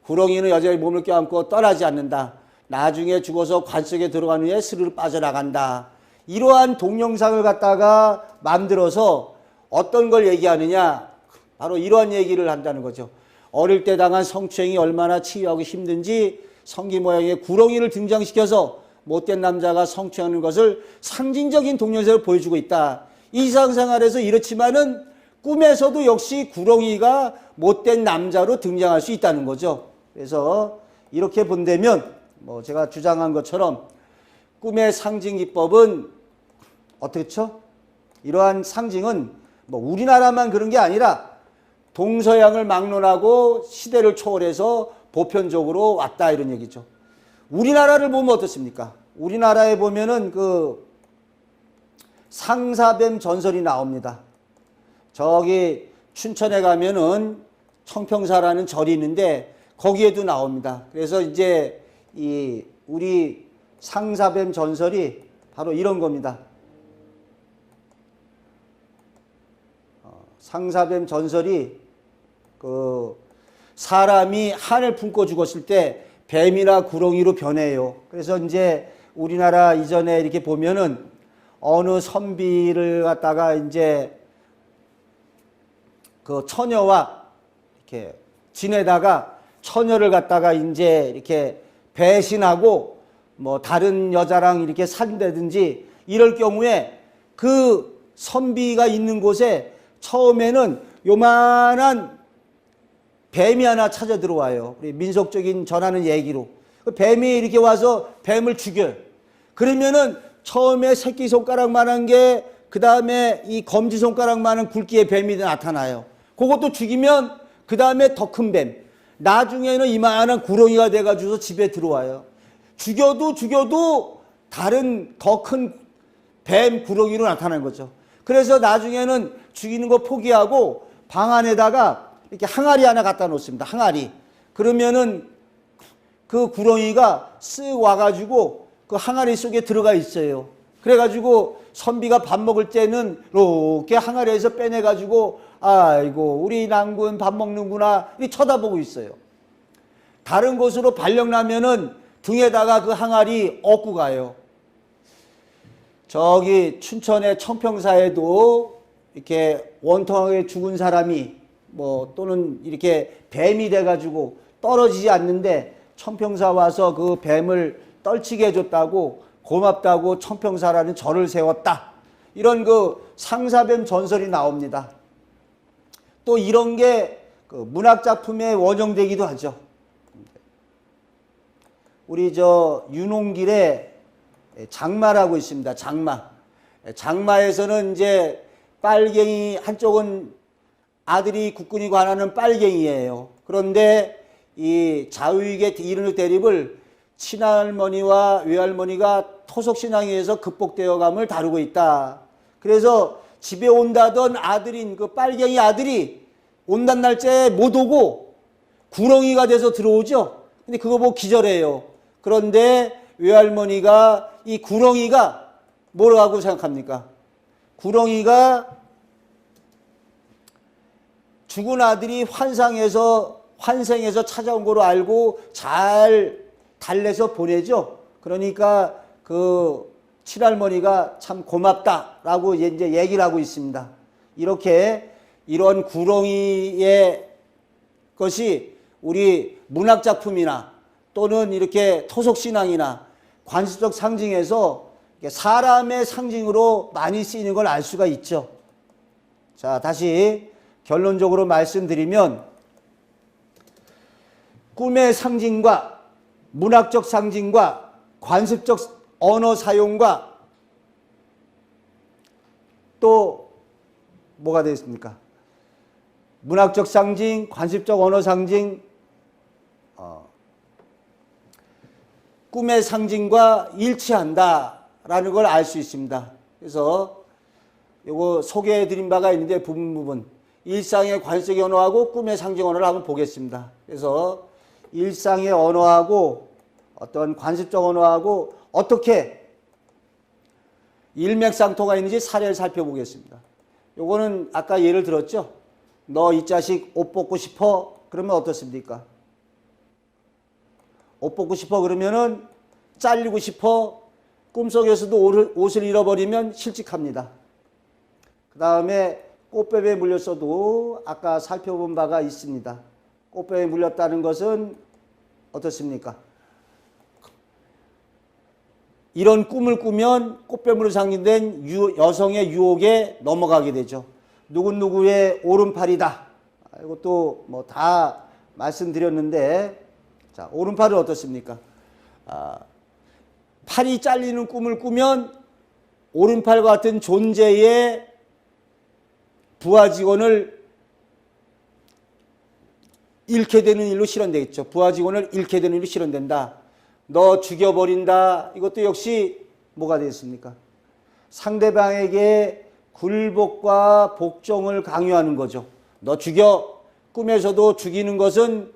구렁이는 여자의 몸을 껴안고 떠나지 않는다. 나중에 죽어서 관 속에 들어간 후에 스르르 빠져나간다. 이러한 동영상을 갖다가 만들어서 어떤 걸 얘기하느냐? 바로 이러한 얘기를 한다는 거죠. 어릴 때 당한 성추행이 얼마나 치유하고 힘든지 성기 모양의 구렁이를 등장시켜서 못된 남자가 성추행하는 것을 상징적인 동영상을 보여주고 있다. 일상생활에서 이렇지만은 꿈에서도 역시 구렁이가 못된 남자로 등장할 수 있다는 거죠. 그래서 이렇게 본다면 뭐 제가 주장한 것처럼 꿈의 상징 기법은 어떻죠? 이러한 상징은 뭐 우리나라만 그런 게 아니라 동서양을 막론하고 시대를 초월해서 보편적으로 왔다 이런 얘기죠. 우리나라를 보면 어떻습니까? 우리나라에 보면은 그 상사뱀 전설이 나옵니다. 저기 춘천에 가면은 청평사라는 절이 있는데 거기에도 나옵니다. 그래서 이제 이 우리 상사뱀 전설이 바로 이런 겁니다. 상사뱀 전설이 그 사람이 한을 품고 죽었을 때 뱀이나 구렁이로 변해요. 그래서 이제 우리나라 이전에 이렇게 보면은 어느 선비를 갖다가 이제 그 처녀와 이렇게 지내다가 처녀를 갖다가 이제 이렇게 배신하고 뭐 다른 여자랑 이렇게 산다든지 이럴 경우에 그 선비가 있는 곳에 처음에는 요만한 뱀이 하나 찾아 들어와요. 우리 민속적인 전하는 얘기로. 뱀이 이렇게 와서 뱀을 죽여요. 그러면은 처음에 새끼손가락만한 게 그 다음에 이 검지손가락만한 굵기의 뱀이 나타나요. 그것도 죽이면 그 다음에 더 큰 뱀. 나중에는 이만한 구렁이가 돼가지고 집에 들어와요. 죽여도 다른 더 큰 뱀 구렁이로 나타나는 거죠. 그래서 나중에는 죽이는 거 포기하고 방 안에다가 이렇게 항아리 하나 갖다 놓습니다. 항아리. 그러면은 그 구렁이가 쓱 와가지고 그 항아리 속에 들어가 있어요. 그래가지고 선비가 밥 먹을 때는 이렇게 항아리에서 빼내가지고 아이고 우리 낭군 밥 먹는구나 이렇게 쳐다보고 있어요. 다른 곳으로 발령나면은 등에다가 그 항아리 얻고 가요. 저기 춘천의 청평사에도 이렇게 원통하게 죽은 사람이 뭐 또는 이렇게 뱀이 돼가지고 떨어지지 않는데 청평사 와서 그 뱀을 떨치게 해줬다고 고맙다고 청평사라는 절을 세웠다. 이런 그 상사뱀 전설이 나옵니다. 또 이런 게 그 문학작품에 원형되기도 하죠. 우리 저 윤홍길에 장마라고 있습니다. 장마. 장마에서는 이제 빨갱이 한쪽은 아들이 국군이 관하는 빨갱이예요. 그런데 이 자유익의 이른의 대립을 친할머니와 외할머니가 토속신앙에 의해서 극복되어감을 다루고 있다. 그래서 집에 온다던 아들인 그 빨갱이 아들이 온단 날짜에 못 오고 구렁이가 돼서 들어오죠. 근데 그거 보고 기절해요. 그런데 외할머니가 이 구렁이가 뭐라고 생각합니까? 구렁이가 죽은 아들이 환생해서 찾아온 거로 알고 잘 달래서 보내죠. 그러니까 그 친할머니가 참 고맙다라고 이제 얘기를 하고 있습니다. 이렇게 이런 구렁이의 것이 우리 문학작품이나 또는 이렇게 토속신앙이나 관습적 상징에서 사람의 상징으로 많이 쓰이는 걸 알 수가 있죠. 자, 다시 결론적으로 말씀드리면 꿈의 상징과 문학적 상징과 관습적 언어 사용과 또 뭐가 되겠습니까? 문학적 상징, 관습적 언어 상징, 꿈의 상징과 일치한다라는 걸 알 수 있습니다. 그래서 요거 소개해 드린 바가 있는데 부분 일상의 관습적 언어하고 꿈의 상징 언어를 한번 보겠습니다. 그래서 일상의 언어하고 어떤 관습적 언어하고 어떻게 일맥상통가 있는지 사례를 살펴보겠습니다. 요거는 아까 예를 들었죠. 너 이 자식 옷 벗고 싶어? 그러면 어떻습니까? 옷 벗고 싶어 그러면은 잘리고 싶어? 꿈속에서도 옷을 잃어버리면 실직합니다. 그 다음에 꽃뱀에 물렸어도 아까 살펴본 바가 있습니다. 꽃뱀에 물렸다는 것은 어떻습니까? 이런 꿈을 꾸면 꽃뱀으로 상징된 여성의 유혹에 넘어가게 되죠. 누구누구의 오른팔이다. 이것도 뭐 다 말씀드렸는데, 자, 오른팔은 어떻습니까? 팔이 잘리는 꿈을 꾸면 오른팔과 같은 존재의 부하 직원을 잃게 되는 일로 실현되겠죠. 부하 직원을 잃게 되는 일로 실현된다. 너 죽여버린다. 이것도 역시 뭐가 되겠습니까? 상대방에게 굴복과 복종을 강요하는 거죠. 너 죽여. 꿈에서도 죽이는 것은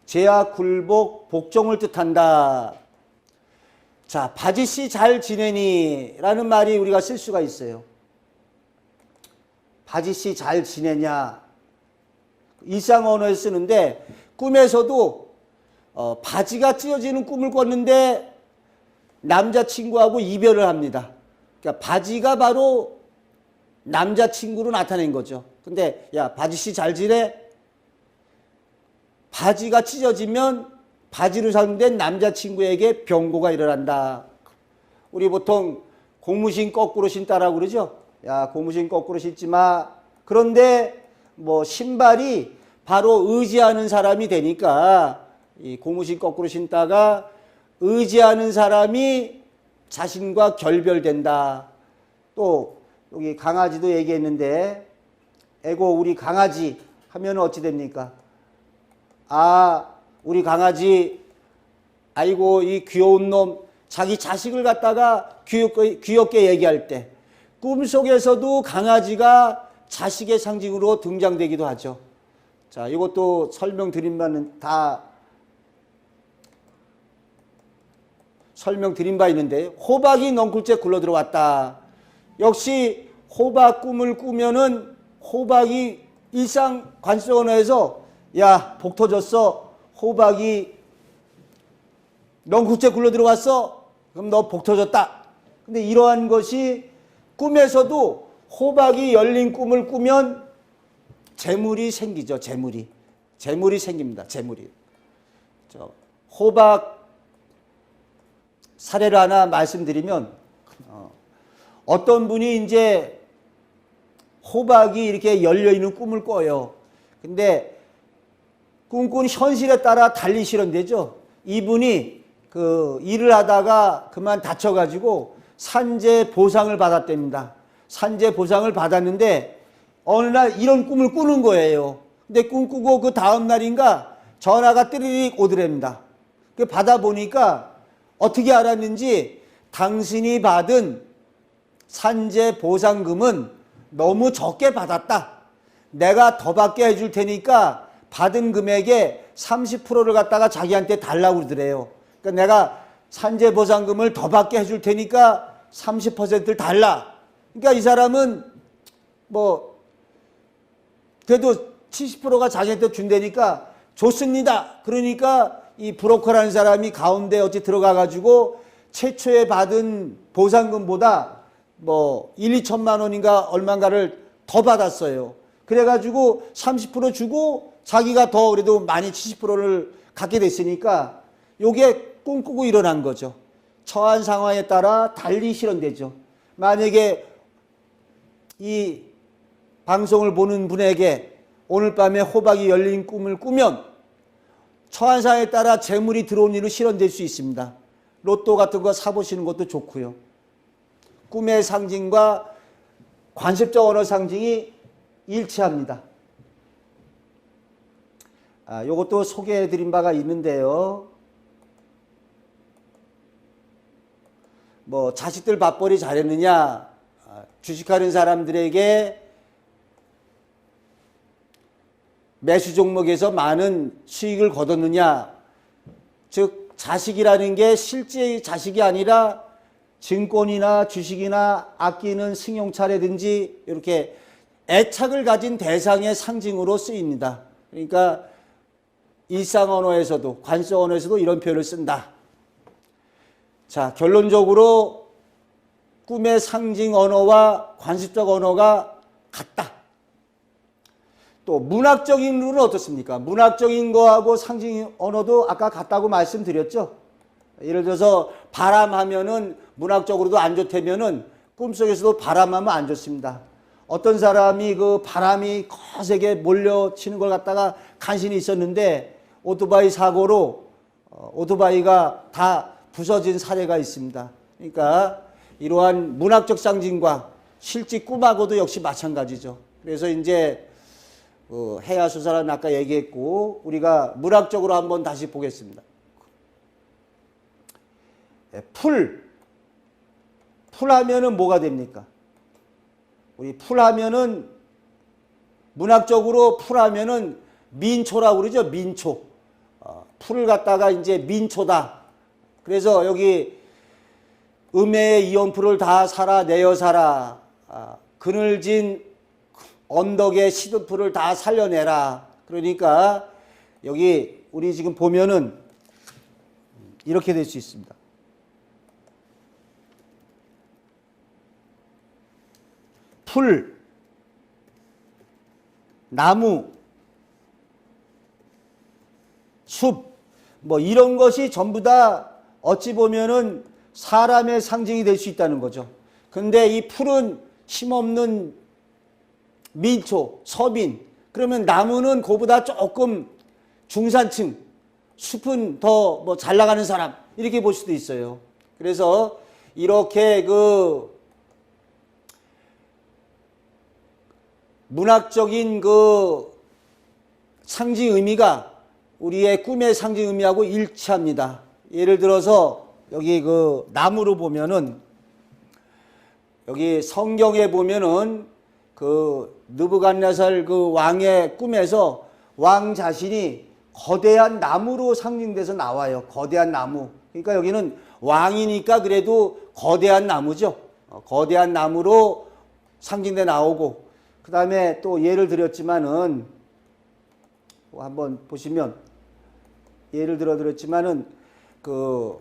제약, 굴복, 복종을 뜻한다. 자, 바지씨 잘 지내니? 라는 말이 우리가 쓸 수가 있어요. 바지씨 잘 지내냐? 일상 언어에 쓰는데 꿈에서도 바지가 찢어지는 꿈을 꿨는데 남자친구하고 이별을 합니다. 그러니까 바지가 바로 남자친구로 나타낸 거죠. 근데 야, 바지씨 잘 지내? 바지가 찢어지면 바지로 상된 남자친구에게 병고가 일어난다. 우리 보통 고무신 거꾸로 신다라고 그러죠. 야, 고무신 거꾸로 신지 마. 그런데 뭐 신발이 바로 의지하는 사람이 되니까 이 고무신 거꾸로 신다가 의지하는 사람이 자신과 결별된다. 또 여기 강아지도 얘기했는데 에고 우리 강아지 하면 어찌 됩니까? 아, 우리 강아지 아이고 이 귀여운 놈 자기 자식을 갖다가 귀엽게 얘기할 때 꿈속에서도 강아지가 자식의 상징으로 등장되기도 하죠. 자, 이것도 설명드린 바는 다 설명드린 바 있는데 호박이 넝쿨째 굴러 들어왔다. 역시 호박 꿈을 꾸면은 호박이 일상 관습 언어에서 야, 복 터졌어. 호박이 넝쿨째 굴러 들어왔어. 그럼 너 복 터졌다. 근데 이러한 것이 꿈에서도 호박이 열린 꿈을 꾸면 재물이 생기죠. 재물이 생깁니다. 재물이. 호박 사례를 하나 말씀드리면 어떤 분이 이제 호박이 이렇게 열려있는 꿈을 꿔요. 근데 꿈꾼 현실에 따라 달리 실현되죠. 이분이 그 일을 하다가 그만 다쳐가지고 산재 보상을 받았답니다. 산재 보상을 받았는데 어느 날 이런 꿈을 꾸는 거예요. 근데 꿈꾸고 그 다음 날인가 전화가 띠리릭 오더랍니다. 그 받아보니까 어떻게 알았는지 당신이 받은 산재 보상금은 너무 적게 받았다. 내가 더 받게 해줄 테니까 받은 금액의 30%를 갖다가 자기한테 달라고 그러더래요. 그러니까 내가 산재 보상금을 더 받게 해줄 테니까 30%를 달라. 그러니까 이 사람은 뭐 그래도 70%가 자기한테 준다니까 좋습니다. 그러니까 이 브로커라는 사람이 가운데 어찌 들어가가지고 최초에 받은 보상금보다 뭐 1, 2천만 원인가 얼마인가를 더 받았어요. 그래가지고 30% 주고 자기가 더 그래도 많이 70%를 갖게 됐으니까 요게 꿈꾸고 일어난 거죠. 처한 상황에 따라 달리 실현되죠. 만약에 이 방송을 보는 분에게 오늘 밤에 호박이 열린 꿈을 꾸면 처한 상황에 따라 재물이 들어온 일로 실현될 수 있습니다. 로또 같은 거 사보시는 것도 좋고요. 꿈의 상징과 관습적 언어 상징이 일치합니다. 요것도 소개해 드린 바가 있는데요. 뭐 자식들 밥벌이 잘했느냐, 주식하는 사람들에게 매수 종목에서 많은 수익을 거뒀느냐, 즉 자식이라는 게 실제 자식이 아니라 증권이나 주식이나 아끼는 승용차라든지 이렇게 애착을 가진 대상의 상징으로 쓰입니다. 그러니까 일상 언어에서도 관습 언어에서도 이런 표현을 쓴다. 자, 결론적으로 꿈의 상징 언어와 관습적 언어가 같다. 또 문학적인 룰은 어떻습니까? 문학적인 거하고 상징 언어도 아까 같다고 말씀드렸죠. 예를 들어서 바람하면은 문학적으로도 안 좋다면은 꿈속에서도 바람하면 안 좋습니다. 어떤 사람이 그 바람이 거세게 몰려치는 걸 갖다가 간신히 있었는데 오토바이 사고로 오토바이가 다 부서진 사례가 있습니다. 그러니까 이러한 문학적 상징과 실제 꿈하고도 역시 마찬가지죠. 그래서 이제 해야수사는 아까 얘기했고 우리가 문학적으로 한번 다시 보겠습니다. 풀하면은 뭐가 됩니까? 우리 풀하면은 문학적으로 풀하면은 민초라고 그러죠. 민초. 풀을 갖다가 이제 민초다. 그래서 여기 음해의 이연풀을 다 살아 내어 살아. 그늘진 언덕의 시드풀을 다 살려내라. 그러니까 여기 우리 지금 보면은 이렇게 될 수 있습니다. 풀, 나무, 숲, 뭐 이런 것이 전부 다 어찌 보면은 사람의 상징이 될 수 있다는 거죠. 근데 이 풀은 힘없는 민초, 서민, 그러면 나무는 그보다 조금 중산층, 숲은 더 뭐 잘 나가는 사람, 이렇게 볼 수도 있어요. 그래서 이렇게 그 문학적인 그 상징 의미가 우리의 꿈의 상징 의미하고 일치합니다. 예를 들어서 여기 그 나무로 보면은 여기 성경에 보면은 그 느부갓네살 그 왕의 꿈에서 왕 자신이 거대한 나무로 상징돼서 나와요. 거대한 나무. 그러니까 여기는 왕이니까 그래도 거대한 나무죠. 거대한 나무로 상징돼 나오고, 그 다음에 또 예를 들었지만은 한번 보시면 예를 들었지만은 그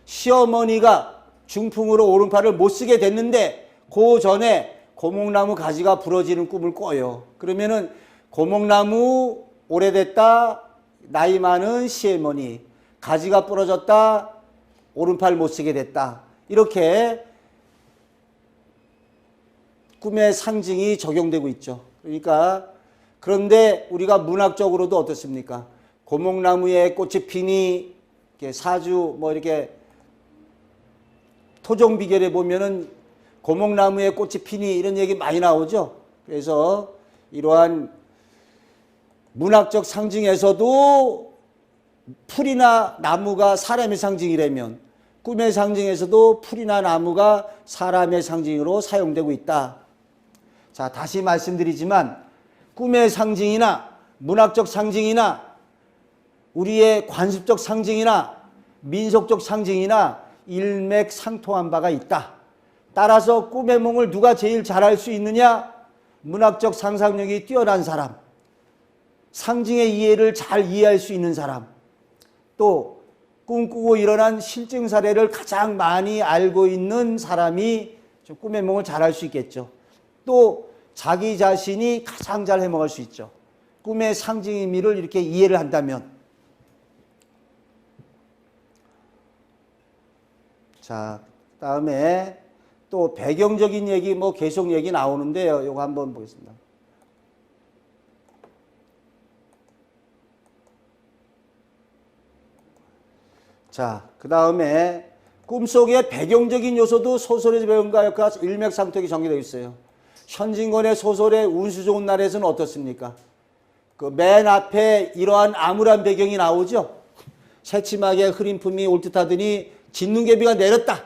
시어머니가 중풍으로 오른팔을 못 쓰게 됐는데 그 전에 고목나무 가지가 부러지는 꿈을 꿔요. 그러면은 고목나무 오래됐다, 나이 많은 시어머니, 가지가 부러졌다, 오른팔 못 쓰게 됐다. 이렇게 꿈의 상징이 적용되고 있죠. 그러니까 그런데 우리가 문학적으로도 어떻습니까? 고목나무에 꽃이 피니, 이렇게 사주 뭐 이렇게 토종 비결에 보면은 고목나무에 꽃이 피니 이런 얘기 많이 나오죠. 그래서 이러한 문학적 상징에서도 풀이나 나무가 사람의 상징이라면 꿈의 상징에서도 풀이나 나무가 사람의 상징으로 사용되고 있다. 자, 다시 말씀드리지만 꿈의 상징이나 문학적 상징이나 우리의 관습적 상징이나 민속적 상징이나 일맥상통한 바가 있다. 따라서 꿈의 몽을 누가 제일 잘할 수 있느냐? 문학적 상상력이 뛰어난 사람, 상징의 이해를 잘 이해할 수 있는 사람, 또 꿈꾸고 일어난 실증 사례를 가장 많이 알고 있는 사람이 꿈의 몽을 잘할 수 있겠죠. 또 자기 자신이 가장 잘 해먹을 수 있죠. 꿈의 상징 의미를 이렇게 이해를 한다면. 자, 다음에 또 배경적인 얘기 뭐 계속 얘기 나오는데요. 이거 한번 보겠습니다. 자, 그 다음에 꿈속의 배경적인 요소도 소설에서 배운 것과 일맥상통하게 전개되어 있어요. 현진건의 소설의 운수 좋은 날에서는 어떻습니까? 그 맨 앞에 이러한 암울한 배경이 나오죠. 새침하게 흐린 품이 올 듯하더니 진눈개비가 내렸다.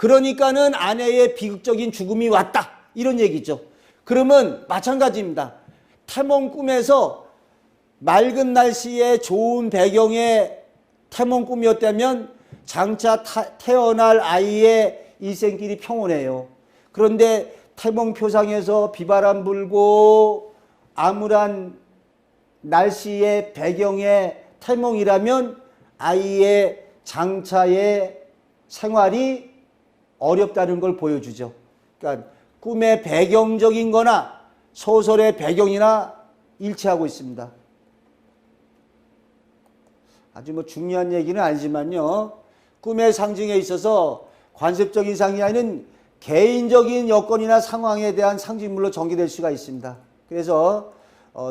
그러니까는 아내의 비극적인 죽음이 왔다. 이런 얘기죠. 그러면 마찬가지입니다. 태몽 꿈에서 맑은 날씨에 좋은 배경의 태몽 꿈이었다면 장차 태어날 아이의 일생길이 평온해요. 그런데 태몽 표상에서 비바람 불고 암울한 날씨의 배경의 태몽이라면 아이의 장차의 생활이 어렵다는 걸 보여주죠. 그러니까 꿈의 배경적인 거나 소설의 배경이나 일치하고 있습니다. 아주 뭐 중요한 얘기는 아니지만요. 꿈의 상징에 있어서 관습적인 상징이 아닌 개인적인 여건이나 상황에 대한 상징물로 전개될 수가 있습니다. 그래서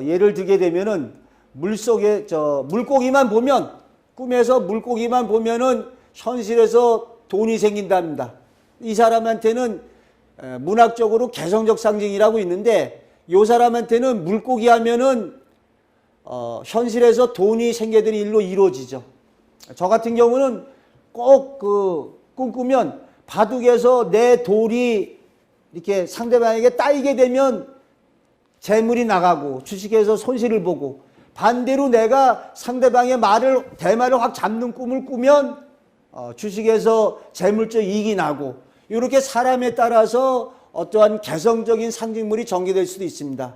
예를 들게 되면은 물속에 물고기만 보면 꿈에서 물고기만 보면은 현실에서 돈이 생긴답니다. 이 사람한테는 문학적으로 개성적 상징이라고 있는데 이 사람한테는 물고기 하면은 현실에서 돈이 생겨드는 일로 이루어지죠. 저 같은 경우는 꼭 꿈꾸면 바둑에서 내 돌이 이렇게 상대방에게 따이게 되면 재물이 나가고 주식에서 손실을 보고, 반대로 내가 상대방의 대말을 확 잡는 꿈을 꾸면 주식에서 재물적 이익이 나고, 이렇게 사람에 따라서 어떠한 개성적인 상징물이 전개될 수도 있습니다.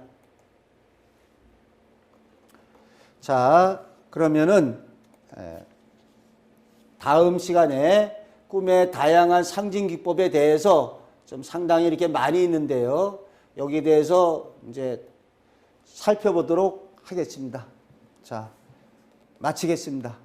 자, 그러면은 다음 시간에 꿈의 다양한 상징 기법에 대해서 좀 상당히 이렇게 많이 있는데요. 여기에 대해서 이제 살펴보도록 하겠습니다. 자, 마치겠습니다.